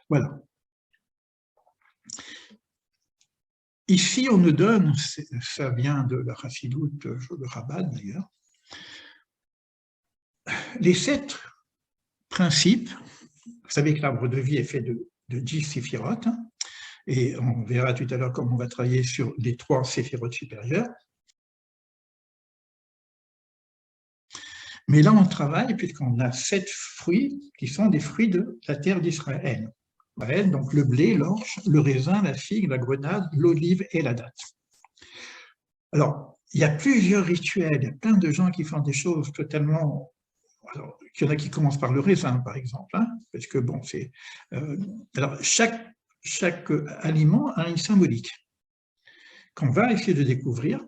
Voilà. Ici, on nous donne, ça vient de la Chassidoute de Rabat d'ailleurs, les 7 principes. Vous savez que l'arbre de vie est fait de 10 séphirotes, hein, et on verra tout à l'heure comment on va travailler sur les 3 séphirotes supérieures. Mais là, on travaille puisqu'on a 7 fruits qui sont des fruits de la terre d'Israël. Donc le blé, l'orge, le raisin, la figue, la grenade, l'olive et la date. Alors, il y a plusieurs rituels, il y a plein de gens qui font des choses totalement... Alors, il y en a qui commencent par le raisin, par exemple, hein, parce que bon, c'est... alors, chaque aliment a une symbolique qu'on va essayer de découvrir.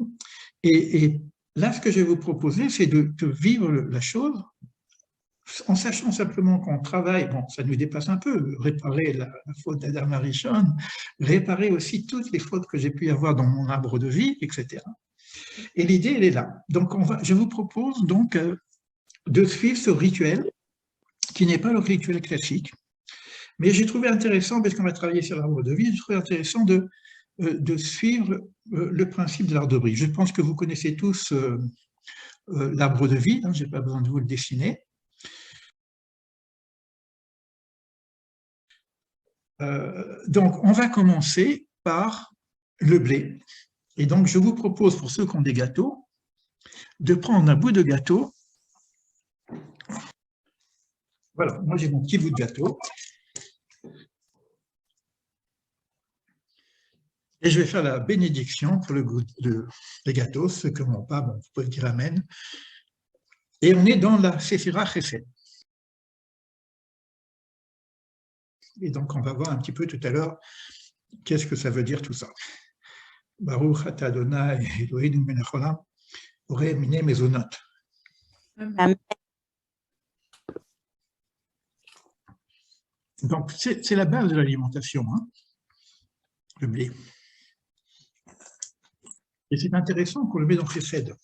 Et là, ce que je vais vous proposer, c'est de vivre la chose en sachant simplement qu'on travaille, bon, ça nous dépasse un peu, réparer la faute d'Adam Arishon, réparer aussi toutes les fautes que j'ai pu avoir dans mon arbre de vie, etc. Et l'idée, elle est là. Donc, je vous propose donc de suivre ce rituel, qui n'est pas le rituel classique, mais j'ai trouvé intéressant, parce qu'on va travailler sur l'arbre de vie, j'ai trouvé intéressant de suivre le principe de l'arbre de vie. Je pense que vous connaissez tous l'arbre de vie, hein, je n'ai pas besoin de vous le dessiner. Donc, on va commencer par le blé. Et donc, je vous propose, pour ceux qui ont des gâteaux, de prendre un bout de gâteau. Voilà, moi j'ai mon petit bout de gâteau. Et je vais faire la bénédiction pour le goût des gâteaux. Ceux qui n'ont pas, bon, vous pouvez dire Amen. Et on est dans la Séphira Chesed. Et donc, on va voir un petit peu tout à l'heure qu'est-ce que ça veut dire tout ça. Baruch ata Adonai Eloheinu melech haolam, borei minei mezonot. Amen. Donc, c'est la base de l'alimentation, hein, le blé. Et c'est intéressant qu'on le met dans Chesed,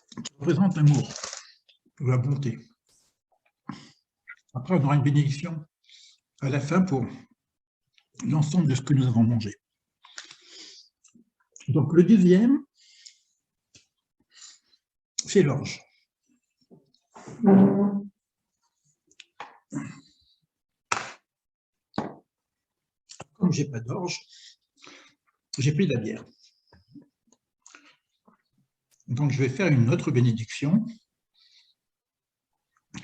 qui représente l'amour, la bonté. Après, on aura une bénédiction à la fin pour l'ensemble de ce que nous avons mangé. Donc, le deuxième, c'est l'orge. Comme je n'ai pas d'orge, j'ai pris de la bière. Donc, je vais faire une autre bénédiction,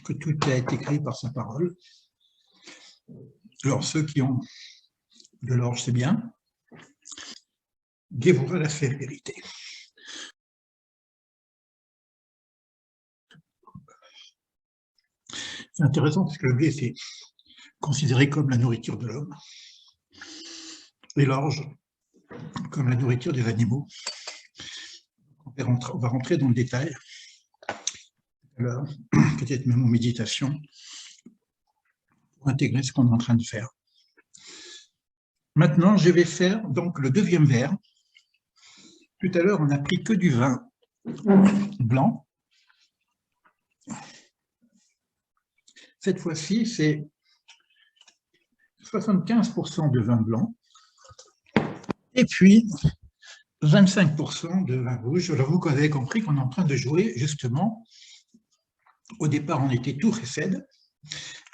que tout a été écrit par sa parole. Alors, ceux qui ont de l'orge, c'est bien. Gévora la vérité. C'est intéressant parce que le blé, c'est considéré comme la nourriture de l'homme, et l'orge comme la nourriture des animaux. On va rentrer dans le détail, alors peut-être même en méditation, pour intégrer ce qu'on est en train de faire. Maintenant, je vais faire donc le deuxième verre. Tout à l'heure, on n'a pris que du vin blanc. Cette fois-ci, c'est 75% de vin blanc et puis 25% de vin rouge. Alors, vous avez compris qu'on est en train de jouer, justement. Au départ, on était tout chesed.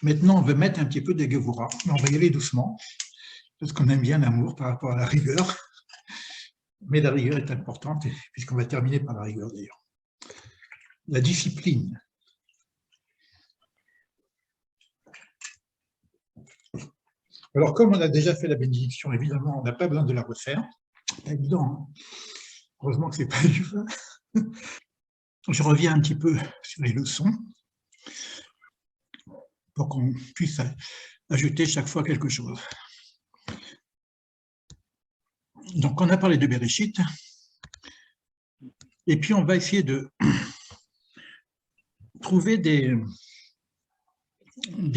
Maintenant, on veut mettre un petit peu de Gévora. On va y aller doucement, parce qu'on aime bien l'amour par rapport à la rigueur. Mais la rigueur est importante, puisqu'on va terminer par la rigueur d'ailleurs. La discipline. Alors, comme on a déjà fait la bénédiction, évidemment, on n'a pas besoin de la refaire. C'est évident, hein. Heureusement que ce n'est pas du vin. Je reviens un petit peu sur les leçons pour qu'on puisse ajouter chaque fois quelque chose. Donc, on a parlé de Bereshit, et puis on va essayer de trouver des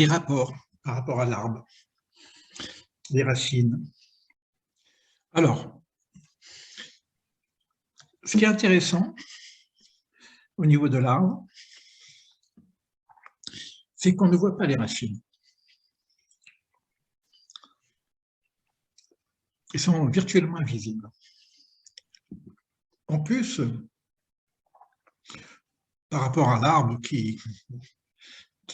rapports par rapport à l'arbre, des racines. Alors, ce qui est intéressant au niveau de l'arbre, c'est qu'on ne voit pas les racines. Ils sont virtuellement invisibles. En plus, par rapport à l'arbre qui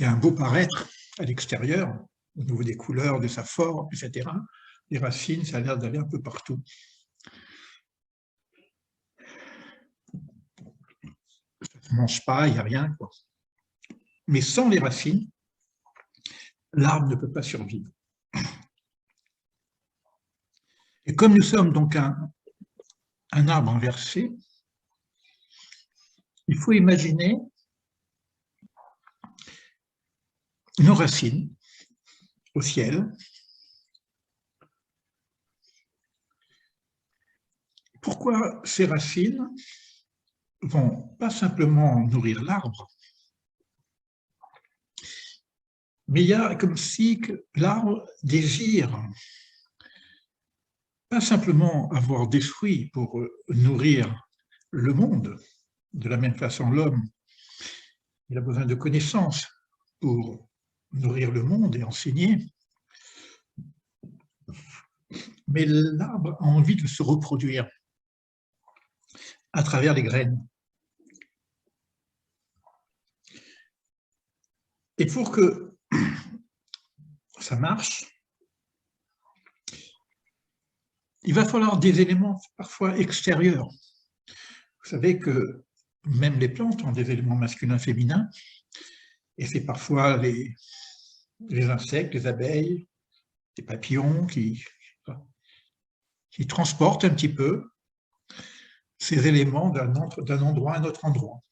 a un beau paraître à l'extérieur, au niveau des couleurs, de sa forme, etc., les racines, ça a l'air d'aller un peu partout. Ça ne mange pas, il n'y a rien, quoi. Mais sans les racines, l'arbre ne peut pas survivre. Et comme nous sommes donc un arbre inversé, il faut imaginer nos racines au ciel. Pourquoi ces racines vont pas simplement nourrir l'arbre, mais il y a comme si l'arbre désire pas simplement avoir des fruits pour nourrir le monde, de la même façon l'homme, il a besoin de connaissances pour nourrir le monde et enseigner, mais l'arbre a envie de se reproduire à travers les graines. Et pour que ça marche, il va falloir des éléments parfois extérieurs. Vous savez que même les plantes ont des éléments masculins, féminins, et c'est parfois les insectes, les abeilles, les papillons qui transportent un petit peu ces éléments d'un endroit à un autre endroit.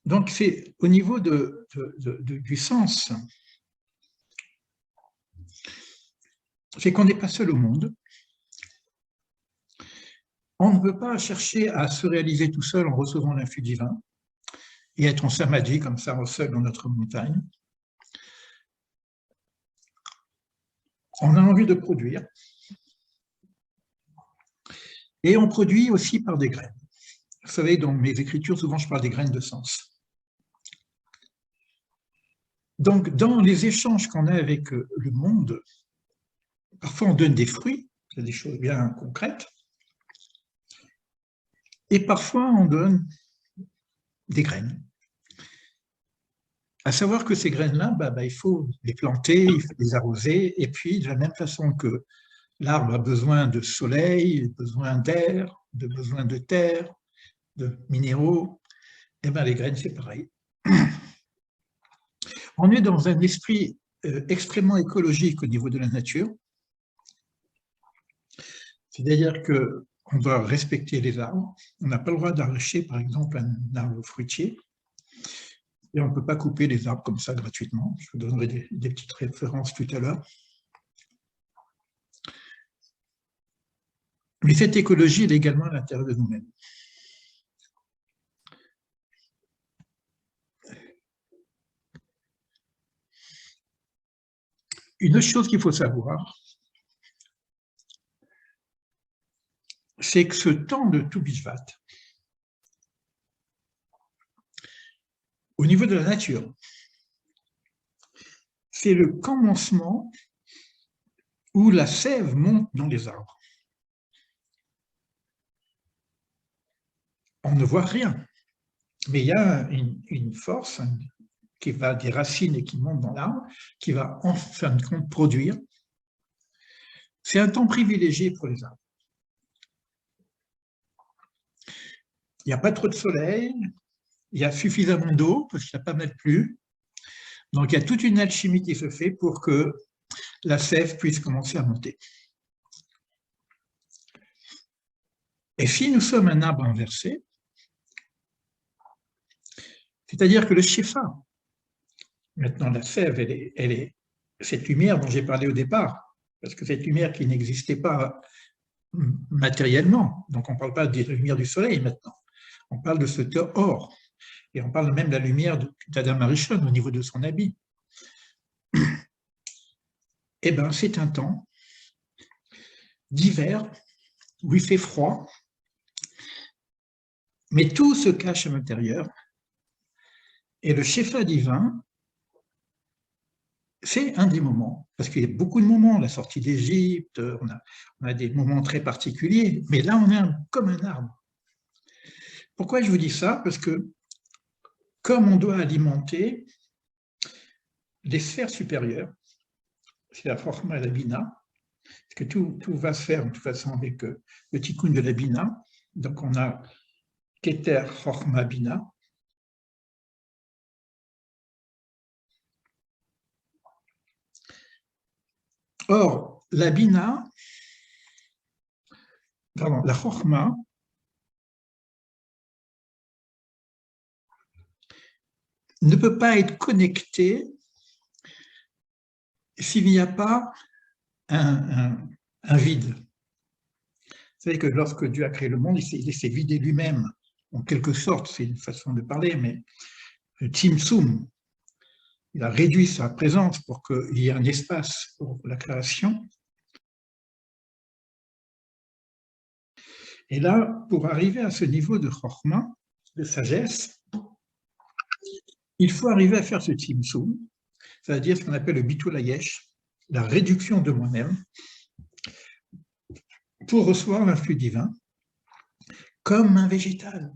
Donc c'est au niveau du sens, c'est qu'on n'est pas seul au monde. On ne peut pas chercher à se réaliser tout seul en recevant l'influx divin et être en samadhi comme ça, seul dans notre montagne. On a envie de produire. Et on produit aussi par des graines. Vous savez, dans mes écritures, souvent je parle des graines de sens. Donc, dans les échanges qu'on a avec le monde, parfois on donne des fruits, c'est des choses bien concrètes, et parfois on donne des graines. À savoir que ces graines-là, il faut les planter, il faut les arroser, et puis de la même façon que l'arbre a besoin de soleil, besoin d'air, besoin de terre, de minéraux, et les graines c'est pareil. On est dans un esprit extrêmement écologique au niveau de la nature. C'est-à-dire qu'on doit respecter les arbres. On n'a pas le droit d'arracher, par exemple, un arbre fruitier. Et on ne peut pas couper les arbres comme ça gratuitement. Je vous donnerai des petites références tout à l'heure. Mais cette écologie, elle est également à l'intérieur de nous-mêmes. Une autre chose qu'il faut savoir, c'est que ce temps de Tu Bishvat, au niveau de la nature, c'est le commencement où la sève monte dans les arbres. On ne voit rien, mais il y a une force qui va des racines et qui monte dans l'arbre, qui va en fin de compte produire. C'est un temps privilégié pour les arbres. Il n'y a pas trop de soleil, il y a suffisamment d'eau, parce qu'il y a pas mal plu. Donc, il y a toute une alchimie qui se fait pour que la sève puisse commencer à monter. Et si nous sommes un arbre inversé, c'est-à-dire que le Shefa, maintenant la sève, elle est cette lumière dont j'ai parlé au départ, parce que cette lumière qui n'existait pas matériellement, donc on ne parle pas des lumières du soleil maintenant, on parle de ce or, et on parle même de la lumière d'Adam Arishon au niveau de son habit. Eh bien, c'est un temps d'hiver où il fait froid, mais tout se cache à l'intérieur, et le Shefa divin, c'est un des moments, parce qu'il y a beaucoup de moments, la sortie d'Égypte, on a des moments très particuliers, mais là, on est comme un arbre. Pourquoi je vous dis ça? Parce que comme on doit alimenter les sphères supérieures, c'est la Chokhmah et la Bina, parce que tout va se faire de toute façon avec le tikkun de la Bina. Donc on a Keter, Chokhmah, Bina. Or, la Bina, pardon, la Chokhmah, ne peut pas être connectée s'il n'y a pas un vide. Vous savez que lorsque Dieu a créé le monde, il s'est vidé lui-même, en quelque sorte, c'est une façon de parler, mais Tzimtzum, il a réduit sa présence pour qu'il y ait un espace pour la création. Et là, pour arriver à ce niveau de Chokhmah, de sagesse, il faut arriver à faire ce Tzimtzum, c'est-à-dire ce qu'on appelle le Bitul Hayesh, la réduction de moi-même, pour recevoir l'influx divin comme un végétal.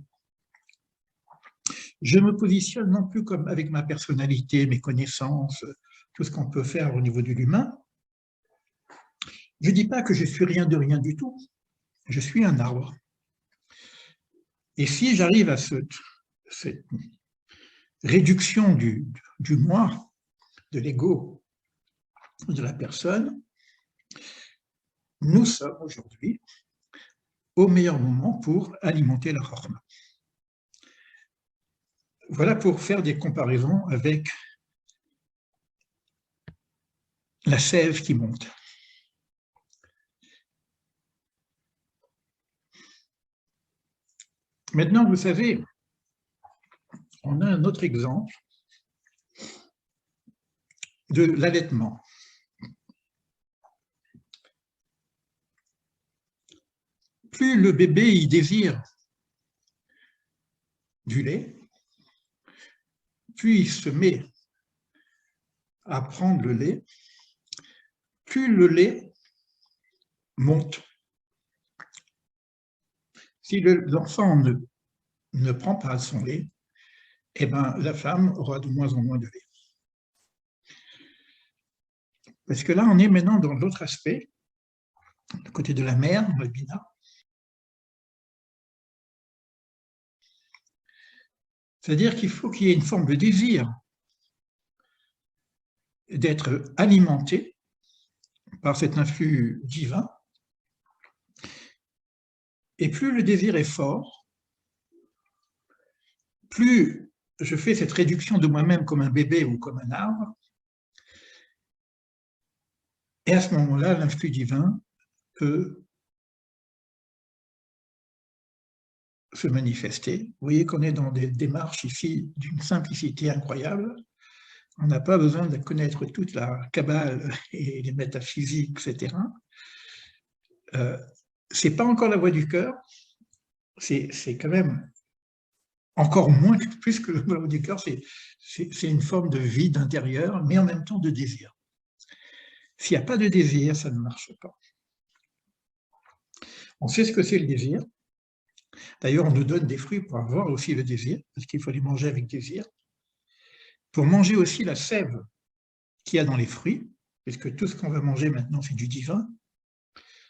Je me positionne non plus comme avec ma personnalité, mes connaissances, tout ce qu'on peut faire au niveau de l'humain. Je ne dis pas que je suis rien de rien du tout. Je suis un arbre. Et si j'arrive à cette réduction du moi, de l'ego, de la personne, nous sommes aujourd'hui au meilleur moment pour alimenter la Chokhmah. Voilà pour faire des comparaisons avec la sève qui monte. Maintenant, vous savez, on a un autre exemple de l'allaitement. Plus le bébé y désire du lait, plus il se met à prendre le lait, plus le lait monte. Si l'enfant ne prend pas son lait, eh ben, la femme aura de moins en moins de lait. Parce que là, on est maintenant dans l'autre aspect, du côté de la mère, dans la Bina. C'est-à-dire qu'il faut qu'il y ait une forme de désir d'être alimenté par cet influx divin. Et plus le désir est fort, plus je fais cette réduction de moi-même comme un bébé ou comme un arbre, et à ce moment-là, l'influx divin peut se manifester. Vous voyez qu'on est dans des démarches ici d'une simplicité incroyable. On n'a pas besoin de connaître toute la Kabbale et les métaphysiques, etc. Ce n'est pas encore la voie du cœur, c'est quand même encore moins, plus que la voie du cœur, c'est une forme de vide intérieur, mais en même temps de désir. S'il n'y a pas de désir, ça ne marche pas. On sait ce que c'est le désir. D'ailleurs, on nous donne des fruits pour avoir aussi le désir, parce qu'il faut les manger avec désir. Pour manger aussi la sève qu'il y a dans les fruits, puisque tout ce qu'on va manger maintenant, c'est du divin.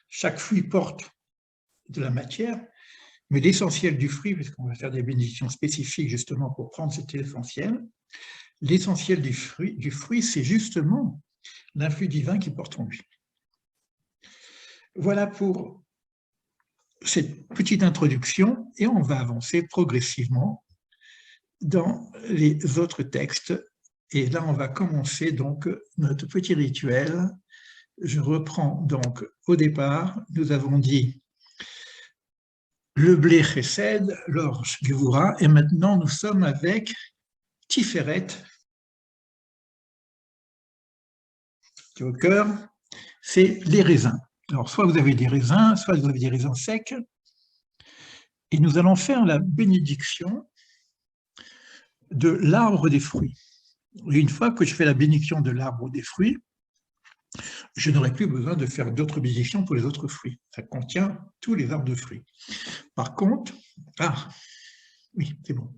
Chaque fruit porte de la matière, mais l'essentiel du fruit, puisqu'on va faire des bénédictions spécifiques justement pour prendre cet essentiel, l'essentiel du fruit, c'est justement l'influx divin qui porte en lui. Voilà pour cette petite introduction, et on va avancer progressivement dans les autres textes. Et là, on va commencer donc notre petit rituel. Je reprends donc au départ, nous avons dit le blé chesed, l'orge gevura, et maintenant nous sommes avec Tiferet, qui est au cœur, c'est les raisins. Alors, soit vous avez des raisins, soit vous avez des raisins secs, et nous allons faire la bénédiction de l'arbre des fruits. Et une fois que je fais la bénédiction de l'arbre ou des fruits, je n'aurai plus besoin de faire d'autres bénédictions pour les autres fruits. Ça contient tous les arbres de fruits. Par contre, oui, c'est bon.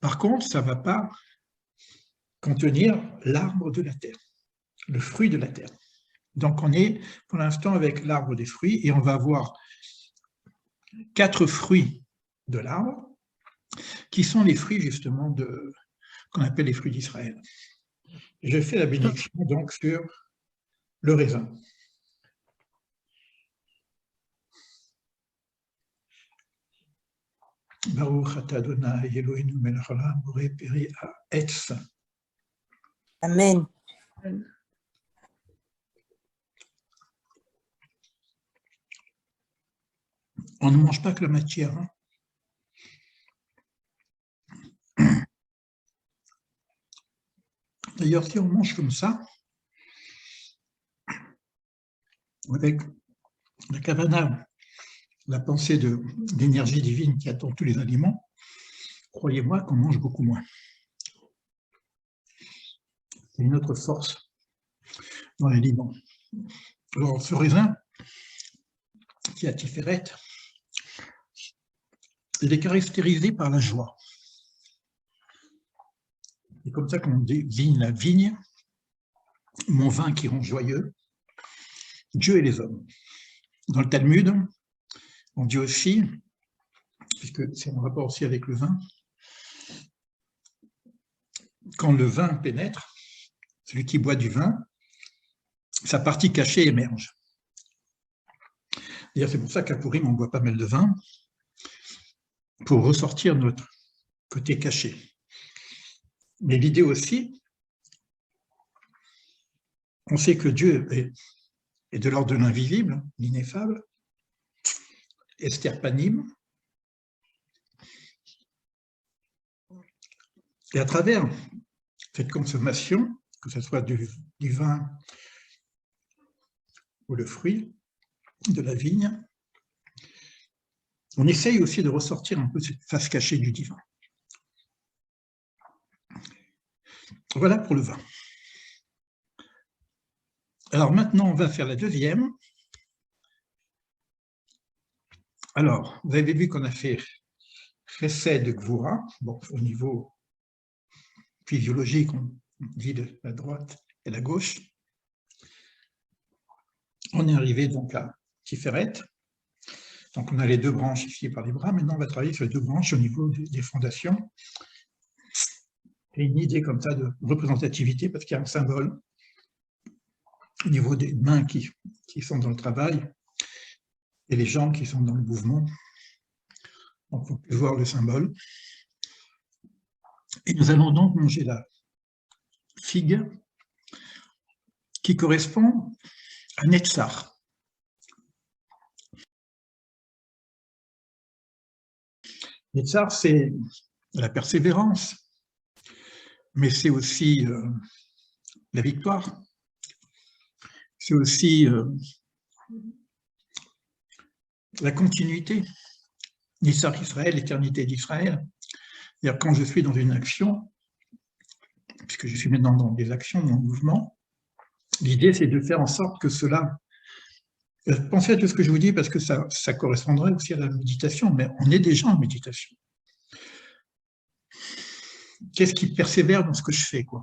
Par contre, ça ne va pas contenir l'arbre de la terre, le fruit de la terre. Donc, on est pour l'instant avec l'arbre des fruits et on va avoir 4 fruits de l'arbre qui sont les fruits justement qu'on appelle les fruits d'Israël. Je fais la bénédiction donc sur le raisin. Baruch atah Adonai Eloheinu melech haolam borei peri ha'etz. Amen. On ne mange pas que la matière. D'ailleurs, si on mange comme ça, avec la kavana, la pensée d'énergie divine qui attend tous les aliments, croyez-moi qu'on mange beaucoup moins. C'est une autre force dans l'aliment. Alors, ce raisin, qui est à Tiferet, il est caractérisé par la joie. C'est comme ça qu'on désigne la vigne, mon vin qui rend joyeux, Dieu et les hommes. Dans le Talmud, on dit aussi, puisque c'est en rapport aussi avec le vin, quand le vin pénètre, celui qui boit du vin, sa partie cachée émerge. D'ailleurs, c'est pour ça qu'à Pourim, on boit pas mal de vin, pour ressortir notre côté caché. Mais l'idée aussi, on sait que Dieu est de l'ordre de l'invisible, l'ineffable, esterpanime, et à travers cette consommation, que ce soit du vin ou le fruit de la vigne, on essaye aussi de ressortir un peu cette face cachée du divin. Voilà pour le vin. Alors maintenant, on va faire la deuxième. Alors, vous avez vu qu'on a fait Chesed de Gvura. Bon, au niveau physiologique, on dit de la droite et la gauche. On est arrivé donc à Tiferet. Donc on a les 2 branches ici par les bras. Maintenant, on va travailler sur les 2 branches au niveau des fondations. Et une idée comme ça de représentativité, parce qu'il y a un symbole au niveau des mains qui sont dans le travail et les jambes qui sont dans le mouvement. Donc, on peut voir le symbole. Et nous allons donc manger la figue qui correspond à Netzar. Netzar, c'est la persévérance, mais c'est aussi la victoire. C'est aussi la continuité. Netzar Israël, l'éternité d'Israël. C'est-à-dire quand je suis dans une action, puisque je suis maintenant dans des actions, dans le mouvement, l'idée c'est de faire en sorte que cela... Pensez à tout ce que je vous dis parce que ça correspondrait aussi à la méditation, mais on est déjà en méditation. Qu'est-ce qui persévère dans ce que je fais, quoi?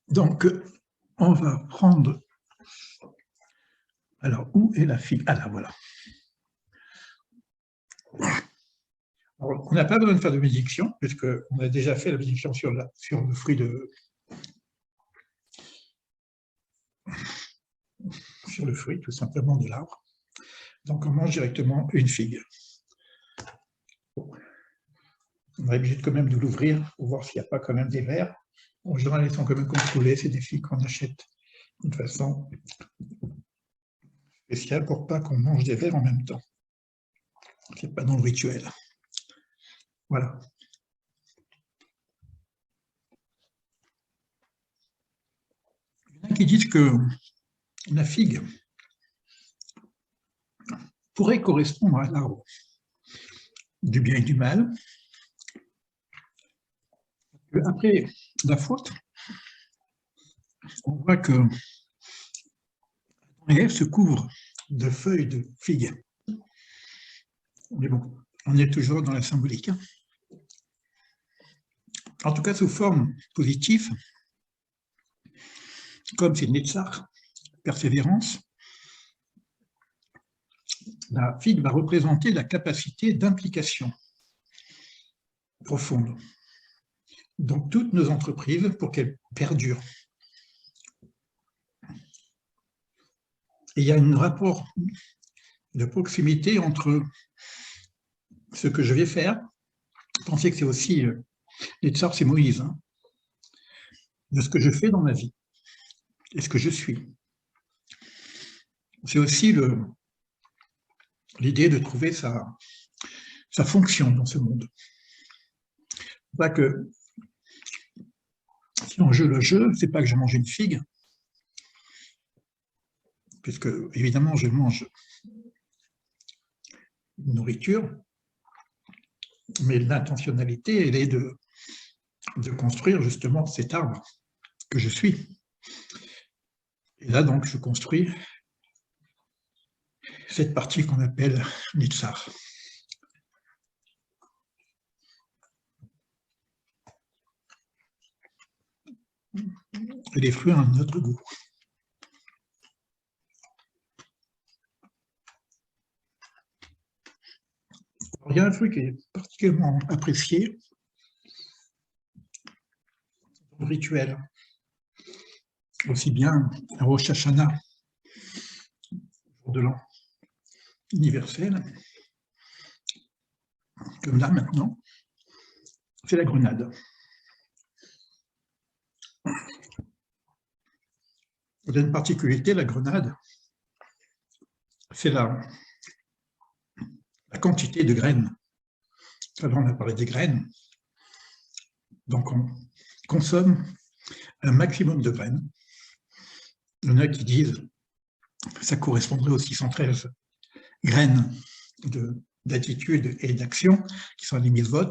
Donc, on va prendre... Alors, où est la figue? Ah là, voilà. Alors, on n'a pas besoin de faire de bénédiction, puisqu'on a déjà fait la bénédiction sur le fruit sur le fruit, tout simplement, de l'arbre. Donc, on mange directement une figue. Bon. On est obligé quand même de l'ouvrir pour voir s'il n'y a pas quand même des vers. En général, ils sont quand même contrôlés, c'est des figues qu'on achète d'une façon spéciale pour pas qu'on mange des vers en même temps. C'est pas dans le rituel. Voilà. Il y en a qui disent que la figue pourrait correspondre à l'arbre du bien et du mal. Après la faute, on voit que Ève se couvre de feuilles de figues. Mais bon, on est toujours dans la symbolique. En tout cas, sous forme positive, comme c'est Netzach, persévérance, la figue va représenter la capacité d'implication profonde dans toutes nos entreprises pour qu'elles perdurent. Et il y a un rapport de proximité entre ce que je vais faire. Pensez que c'est aussi, Netzach, c'est Moïse, hein, de ce que je fais dans ma vie et ce que je suis. C'est aussi l'idée de trouver sa fonction dans ce monde. C'est pas que si on joue le jeu, c'est pas que je mange une figue, puisque évidemment je mange une nourriture, mais l'intentionnalité, elle est de construire justement cet arbre que je suis. Et là donc je construis cette partie qu'on appelle Netzach. Et les fruits ont un autre goût. Alors, il y a un fruit qui est particulièrement apprécié, le rituel, aussi bien à Rosh Hashanah, jour de l'an universel, comme là maintenant, c'est la grenade. Il y a une particularité, la grenade, c'est la quantité de graines. Alors, on a parlé des graines, donc on consomme un maximum de graines. Il y en a qui disent que ça correspondrait aux 613 graines d'attitude et d'action qui sont les mitzvot.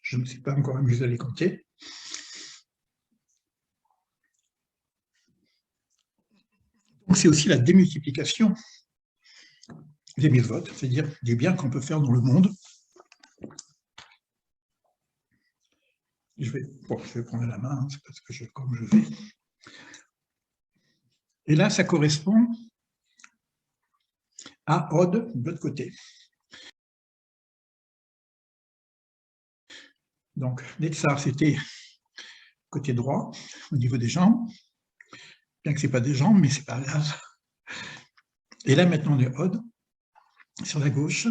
Je ne me suis pas encore amusé à les compter. Donc c'est aussi la démultiplication des mitzvot, c'est-à-dire du bien qu'on peut faire dans le monde. Je vais prendre la main, c'est parce que comme je vais. Et là, ça correspond à Od de l'autre côté. Donc, Netzach, c'était côté droit, au niveau des jambes. Bien que ce n'est pas des jambes, mais c'est pas grave. Et là, maintenant, on est Od, sur la gauche.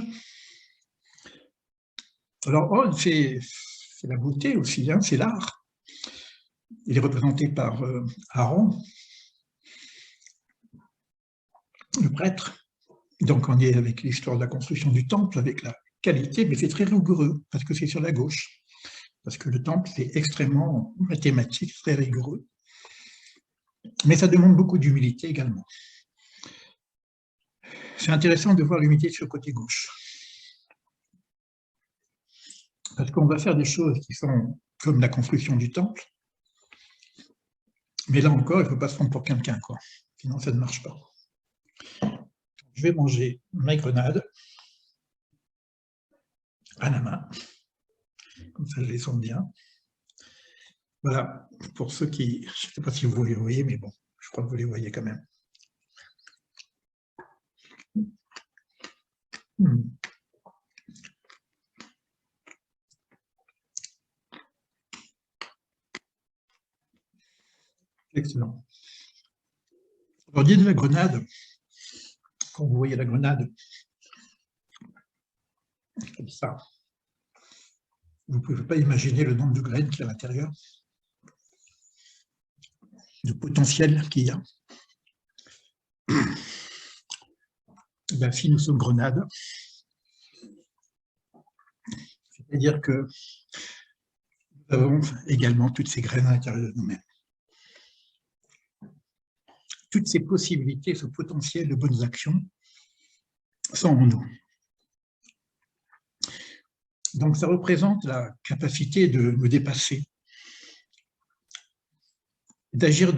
Alors, Od, c'est la beauté aussi, hein, c'est l'art. Il est représenté par Aaron, le prêtre. Donc, on est avec l'histoire de la construction du temple, avec la qualité, mais c'est très rigoureux, parce que c'est sur la gauche. Parce que le temple, c'est extrêmement mathématique, très rigoureux. Mais ça demande beaucoup d'humilité également. C'est intéressant de voir l'humilité sur le côté gauche. Parce qu'on va faire des choses qui sont comme la construction du temple, mais là encore, il ne faut pas se prendre pour quelqu'un, quoi. Sinon, ça ne marche pas. Je vais manger ma grenade à la main, comme ça je les sens bien. Voilà, pour ceux qui, je ne sais pas si vous les voyez, mais bon, je crois que vous les voyez quand même. Excellent. Alors, l'idée de la grenade, quand vous voyez la grenade, comme ça, vous ne pouvez pas imaginer le nombre de graines qu'il y a à l'intérieur, le potentiel qu'il y a. Ben, si nous sommes grenades, c'est-à-dire que nous avons également toutes ces graines à l'intérieur de nous-mêmes. Toutes ces possibilités, ce potentiel de bonnes actions sont en nous. Donc ça représente la capacité de me dépasser, d'agir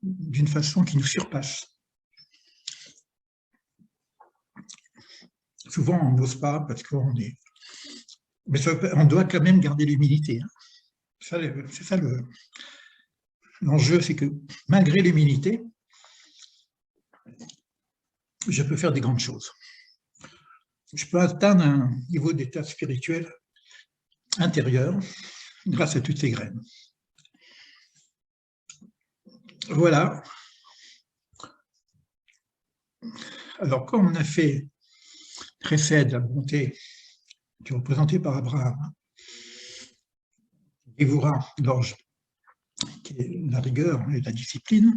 d'une façon qui nous surpasse. Souvent, on n'ose pas parce qu'on est... Mais on doit quand même garder l'humilité. Hein. C'est ça l'enjeu, c'est que malgré l'humilité, je peux faire des grandes choses. Je peux atteindre un niveau d'état spirituel intérieur grâce à toutes ces graines. Voilà. Alors, comme on a fait précède la bonté qui est représentée par Abraham, Gévura, l'orge, qui est la rigueur et la discipline,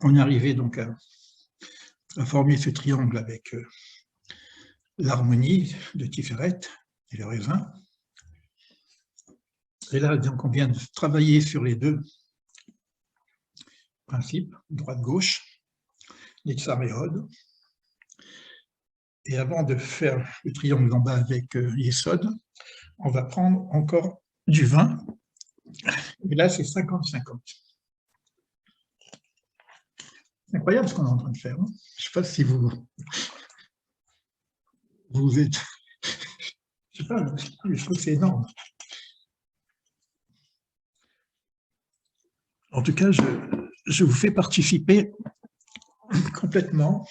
on est arrivé donc à former ce triangle avec l'harmonie de Tiferet et le raisin. Et là, donc, on vient de travailler sur les deux principes, droite-gauche, les tsaréodes. Et avant de faire le triangle en bas avec Yesod, on va prendre encore du vin. Et là, c'est 50-50. C'est incroyable ce qu'on est en train de faire. Hein. Je ne sais pas si vous êtes... Je ne sais pas, je trouve que c'est énorme. En tout cas, je vous fais participer complètement.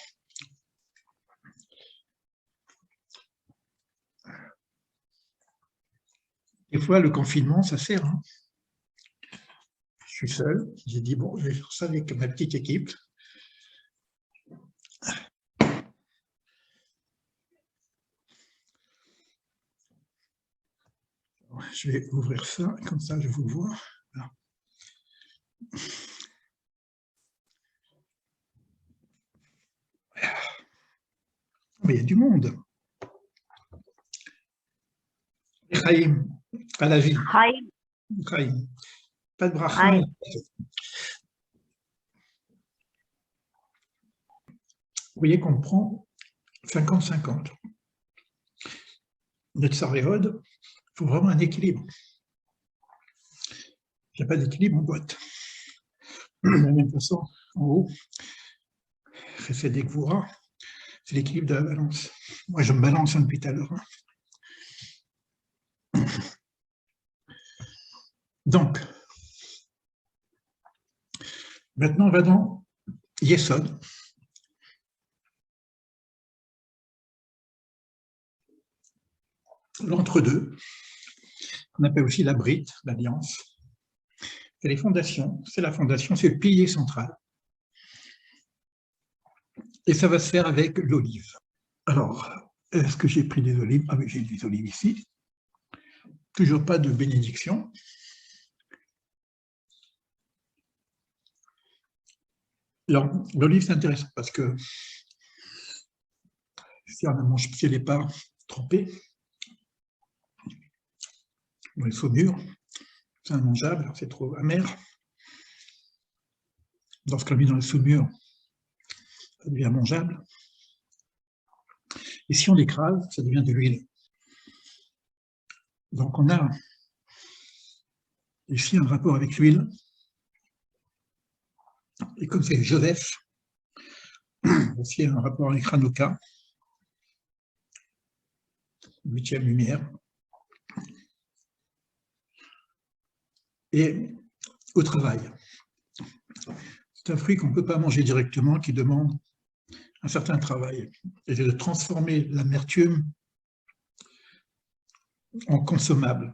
Des fois, le confinement, ça sert. Hein. Je suis seul. J'ai dit, bon, je vais faire ça avec ma petite équipe. Je vais ouvrir ça, comme ça je vous vois. Voilà. Mais il y a du monde. Chaim, à la vie. Chaim. Pas de bracha. Vous voyez qu'on prend 50-50. Notre saréode, il faut vraiment un équilibre. Il n'y a pas d'équilibre en boîte. De la même façon, en haut, c'est Dekvoura, c'est l'équilibre de la balance. Moi, je me balance depuis tout à l'heure. Donc, maintenant, on va dans Yesod. L'entre-deux, qu'on appelle aussi la brite, l'alliance. C'est les fondations, c'est la fondation, c'est le pilier central. Et ça va se faire avec l'olive. Alors, est-ce que j'ai pris des olives? Ah oui, j'ai des olives ici. Toujours pas de bénédiction. Alors, l'olive, c'est intéressant parce que si elle n'est pas trempée, dans les saumures, c'est immangeable, c'est trop amer. Lorsqu'on le met dans les saumures, ça devient mangeable. Et si on l'écrase, ça devient de l'huile. Donc on a ici un rapport avec l'huile. Et comme c'est Joseph, aussi un rapport avec Hanouka, 8e lumière. Et au travail. C'est un fruit qu'on ne peut pas manger directement, qui demande un certain travail. Et de transformer l'amertume en consommable.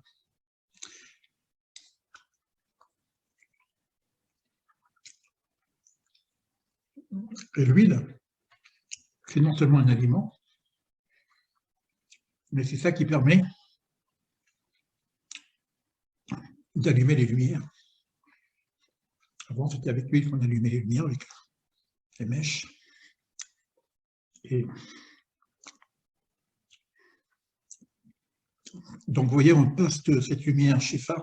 Et l'huile, c'est non seulement un aliment, mais c'est ça qui permet d'allumer les lumières. Avant, c'était avec l'huile qu'on allumait les lumières, avec les mèches. Et donc, vous voyez, on passe de cette lumière Shefa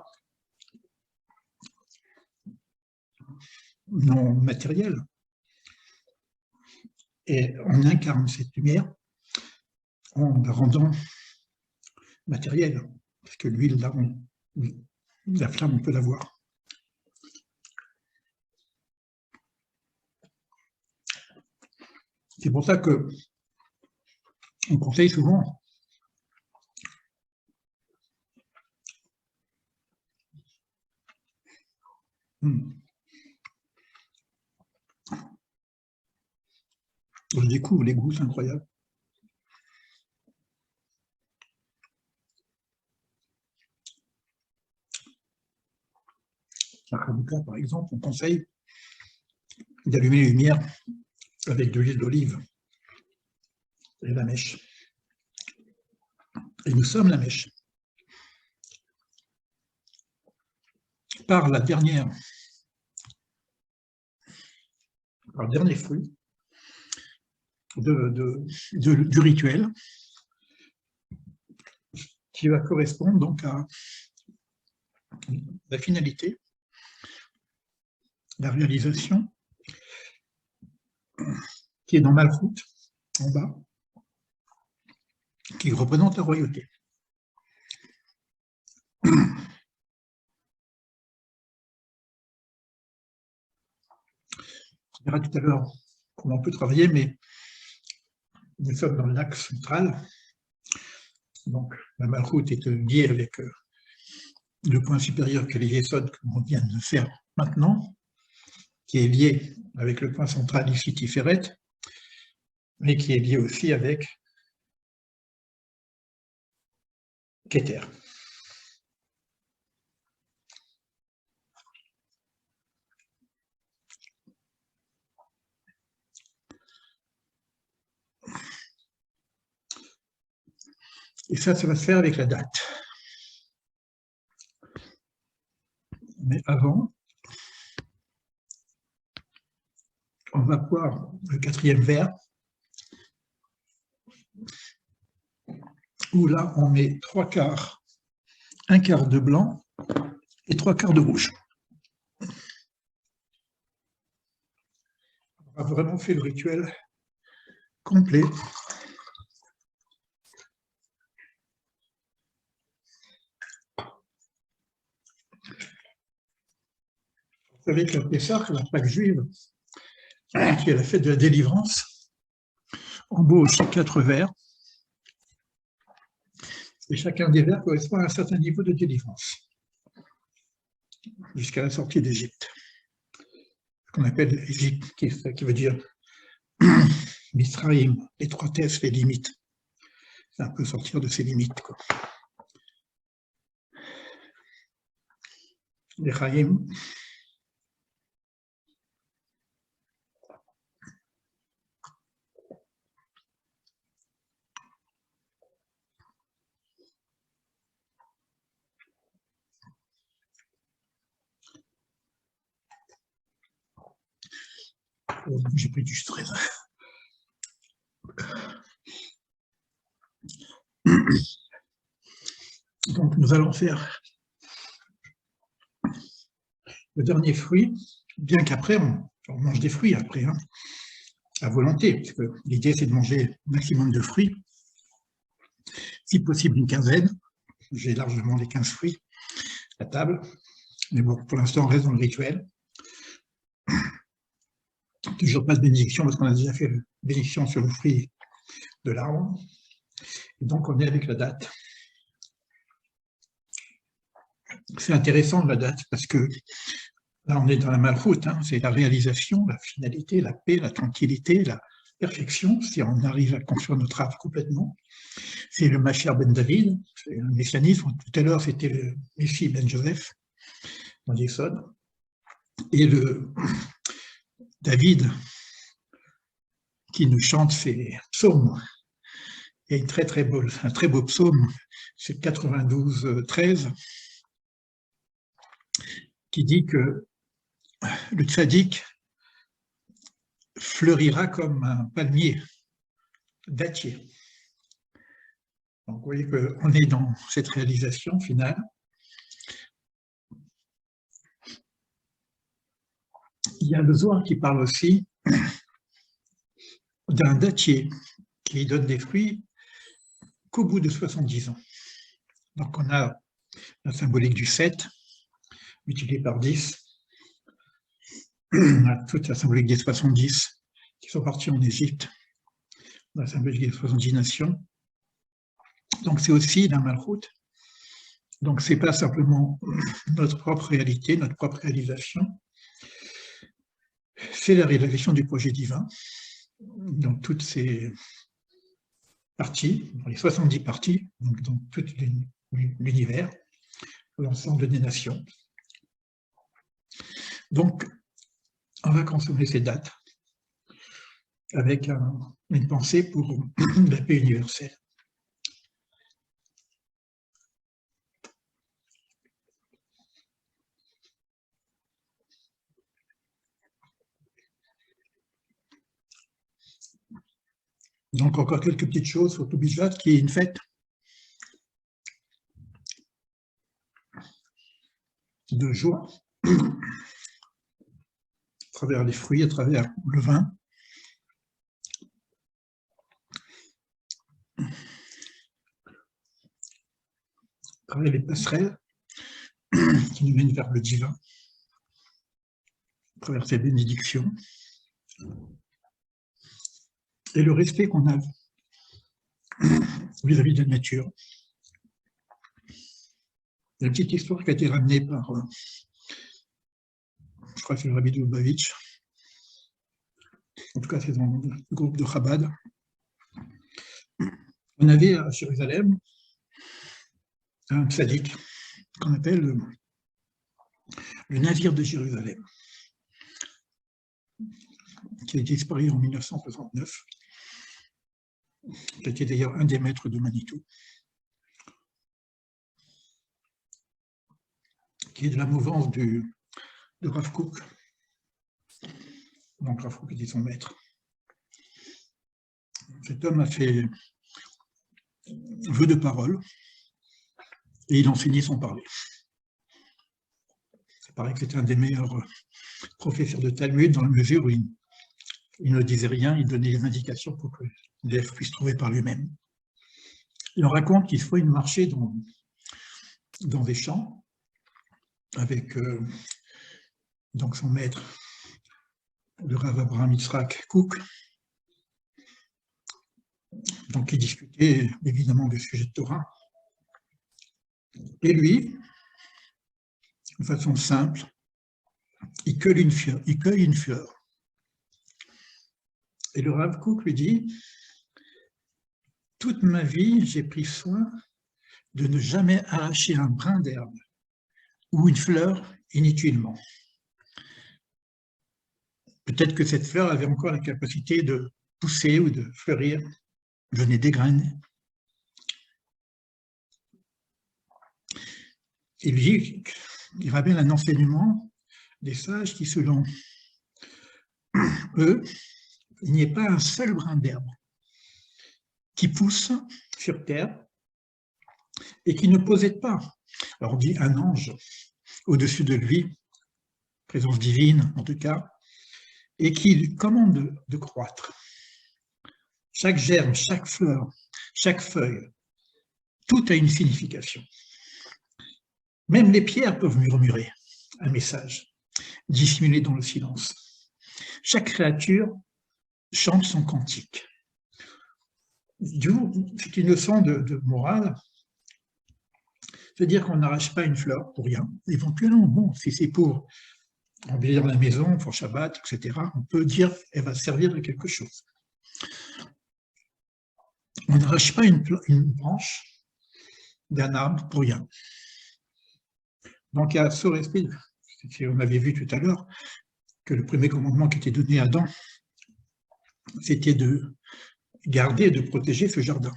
non matérielle, et on incarne cette lumière en la rendant matérielle, parce que l'huile, la flamme, on peut la voir. C'est pour ça que on conseille souvent je découvre les goûts, c'est incroyable. À Hanouka, par exemple, on conseille d'allumer les lumières avec de l'huile d'olive et la mèche. Et nous sommes la mèche. Par le dernier fruit du rituel qui va correspondre donc à la finalité, la réalisation qui est dans Malchut, en bas, qui représente la royauté. On verra tout à l'heure comment on peut travailler, mais nous sommes dans l'axe central. Donc, la Malchut est liée avec le point supérieur que les Yesod, comme on vient de faire maintenant, qui est lié avec le point central ici, Tiferet, mais qui est lié aussi avec Keter. Et ça va se faire avec la date. Mais avant, on va voir le 4e vers, où là, on met 3/4, 1/4 de blanc et 3/4 de rouge. On a vraiment fait le rituel complet. Vous savez que la Pessah, la Pâque juive, qui est la fête de la délivrance, embauche 4 vers, et chacun des vers correspond à un certain niveau de délivrance, jusqu'à la sortie d'Égypte, ce qu'on appelle l'Égypte, qui veut dire Misraïm, l'étroitesse, les limites. C'est un peu sortir de ses limites, quoi. Les Chaïm, j'ai pris du stress. Donc nous allons faire le dernier fruit, bien qu'après on mange des fruits après, hein, à volonté, parce que l'idée c'est de manger un maximum de fruits, si possible une quinzaine. J'ai largement les 15 fruits à table, mais bon, pour l'instant on reste dans le rituel. Toujours pas de bénédiction, parce qu'on a déjà fait la bénédiction sur le fruit de l'arbre. Et donc on est avec la date. C'est intéressant la date, parce que là on est dans la Malchut, hein, c'est la réalisation, la finalité, la paix, la tranquillité, la perfection, si on arrive à construire notre arbre complètement. C'est le Mashiach ben David, c'est le messianisme. Tout à l'heure c'était le Messie ben Joseph, dans l'Exode. Et le David, qui nous chante ses psaumes. Il y a un très beau psaume, c'est 92-13, qui dit que le tzaddik fleurira comme un palmier dattier. Donc vous voyez qu'on est dans cette réalisation finale. Il y a le Zohar qui parle aussi d'un dattier qui donne des fruits qu'au bout de 70 ans. Donc on a la symbolique du 7, multiplié par 10. On a toute la symbolique des 70 qui sont partis en Égypte la symbolique des 70 nations. Donc c'est aussi la Malchut. Donc c'est pas simplement notre propre réalité, notre propre réalisation, c'est la réalisation du projet divin. Donc toutes ces parties, dans les 70 parties, donc dans tout l'univers, l'ensemble des nations. Donc, on va consommer ces dates avec une pensée pour la paix universelle. Donc, encore quelques petites choses sur Toubishvat, qui est une fête de joie, à travers les fruits, à travers le vin. À travers les passerelles qui nous mènent vers le divin, à travers ces bénédictions, et le respect qu'on a vis-à-vis de la nature. Il y a une petite histoire qui a été ramenée par, je crois que c'est le Rabbi de Lubavitch, en tout cas c'est dans le groupe de Chabad. On avait à Jérusalem un tzaddik qu'on appelle le navire de Jérusalem, qui a disparu en 1969, qui était d'ailleurs un des maîtres de Manitou, qui est de la mouvance de Rav Kook. Donc Rav Kook était son maître. Cet homme a fait vœu de parole et il enseignait sans parler. Il paraît que c'était un des meilleurs professeurs de Talmud dans la mesure où il ne disait rien, il donnait les indications pour que l'élève puisse trouver par lui-même. Il en raconte qu'il faut marcher dans des champs avec donc son maître, le Rav Abraham Yitzhak Kook, donc il discutait évidemment des sujets de Torah. Et lui, de façon simple, il cueille une fleur. Et le Rav Kook lui dit, toute ma vie, j'ai pris soin de ne jamais arracher un brin d'herbe ou une fleur inutilement. Peut-être que cette fleur avait encore la capacité de pousser ou de fleurir, venait des graines. Il rappelle un enseignement des sages qui, selon eux, il n'y ait pas un seul brin d'herbe qui pousse sur terre et qui ne possède pas, alors on dit un ange au-dessus de lui, présence divine en tout cas, et qui lui commande de croître. Chaque germe, chaque fleur, chaque feuille, tout a une signification. Même les pierres peuvent murmurer un message, dissimulé dans le silence. Chaque créature chante son cantique. C'est une leçon de morale, c'est-à-dire qu'on n'arrache pas une fleur pour rien. Éventuellement, bon, si c'est pour embellir la maison, pour Shabbat, etc., on peut dire qu'elle va servir de quelque chose. On n'arrache pas une branche d'un arbre pour rien. Donc il y a ce respect, on avait vu tout à l'heure que le premier commandement qui était donné à Adam, c'était de garder et de protéger ce jardin.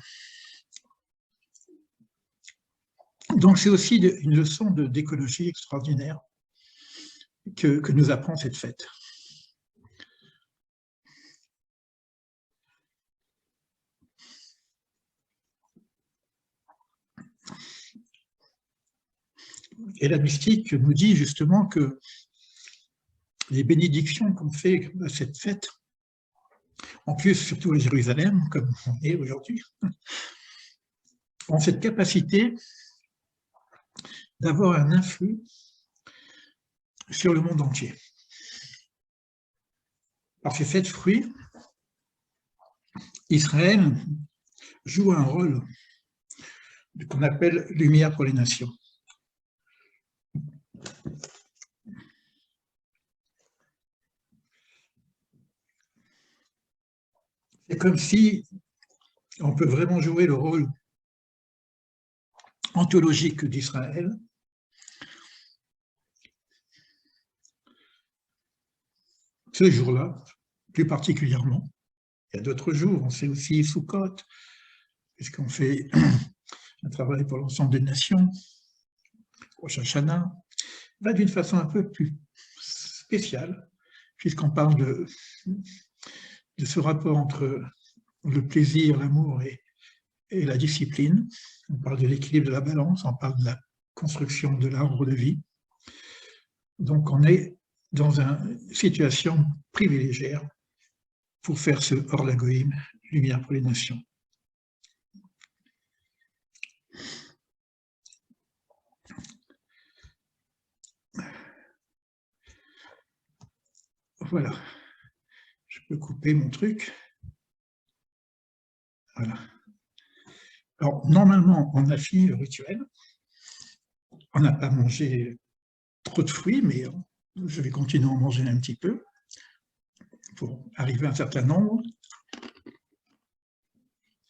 Donc c'est aussi une leçon d'écologie extraordinaire que nous apprend cette fête. Et la mystique nous dit justement que les bénédictions qu'on fait à cette fête, en plus surtout à Jérusalem, comme on est aujourd'hui, ont cette capacité d'avoir un influx sur le monde entier. Alors ces 7 fruits, Israël joue un rôle qu'on appelle lumière pour les nations. C'est comme si on peut vraiment jouer le rôle ontologique d'Israël ce jour-là, plus particulièrement. Il y a d'autres jours, on fait aussi Sukkot, puisqu'on fait un travail pour l'ensemble des nations, Rosh Hashanah, va d'une façon un peu plus spéciale, puisqu'on parle de ce rapport entre le plaisir, l'amour et la discipline. On parle de l'équilibre de la balance, on parle de la construction de l'arbre de vie. Donc on est dans une situation privilégiée pour faire ce Or Lagoïm, lumière pour les nations. Voilà, je peux couper mon truc. Voilà. Alors, normalement, on a fini le rituel. On n'a pas mangé trop de fruits, mais je vais continuer à en manger un petit peu pour arriver à un certain nombre.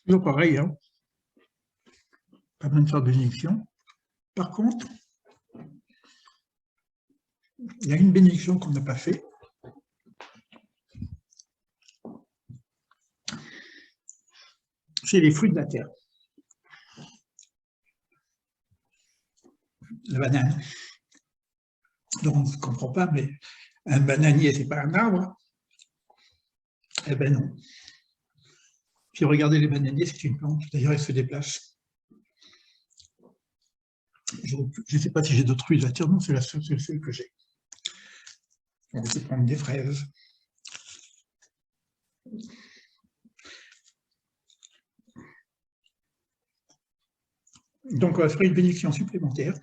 Toujours pareil, hein. Pas besoin de faire de bénédiction. Par contre, il y a une bénédiction qu'on n'a pas fait. C'est les fruits de la terre. La banane. Donc, on ne comprend pas, mais un bananier, ce n'est pas un arbre. Eh bien non. Puis regardez les bananiers, c'est une plante. D'ailleurs, elle se déplace. Je ne sais pas si j'ai d'autres fruits de la terre. Non, c'est la seule que j'ai. On va essayer de prendre des fraises. Donc, on va faire une bénédiction supplémentaire.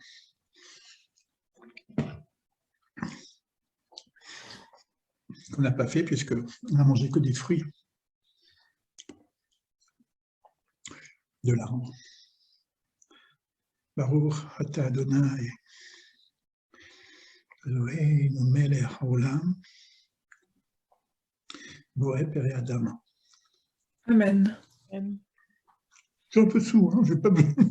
Qu'on n'a pas fait puisqu'on n'a mangé que des fruits de l'arbre. Baruch ata Adonai Eloheinu melech haolam boré pere Adam. Amen. Je suis un peu sourd, hein, je n'ai pas besoin.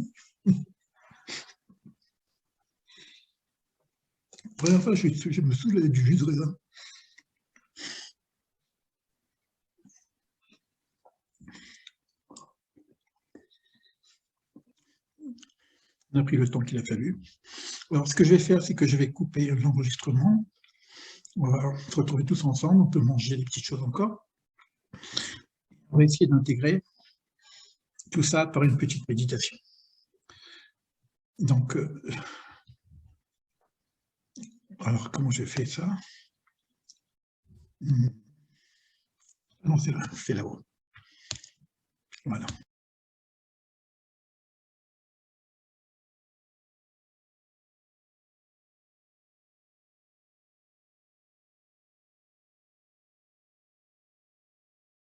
La première fois, je me saoule avec du jus de raisin. On a pris le temps qu'il a fallu. Alors, ce que je vais faire, c'est que je vais couper l'enregistrement. On va se retrouver tous ensemble, on peut manger des petites choses encore. On va essayer d'intégrer tout ça par une petite méditation. Donc, alors comment j'ai fait ça? Non, c'est là-haut. Voilà.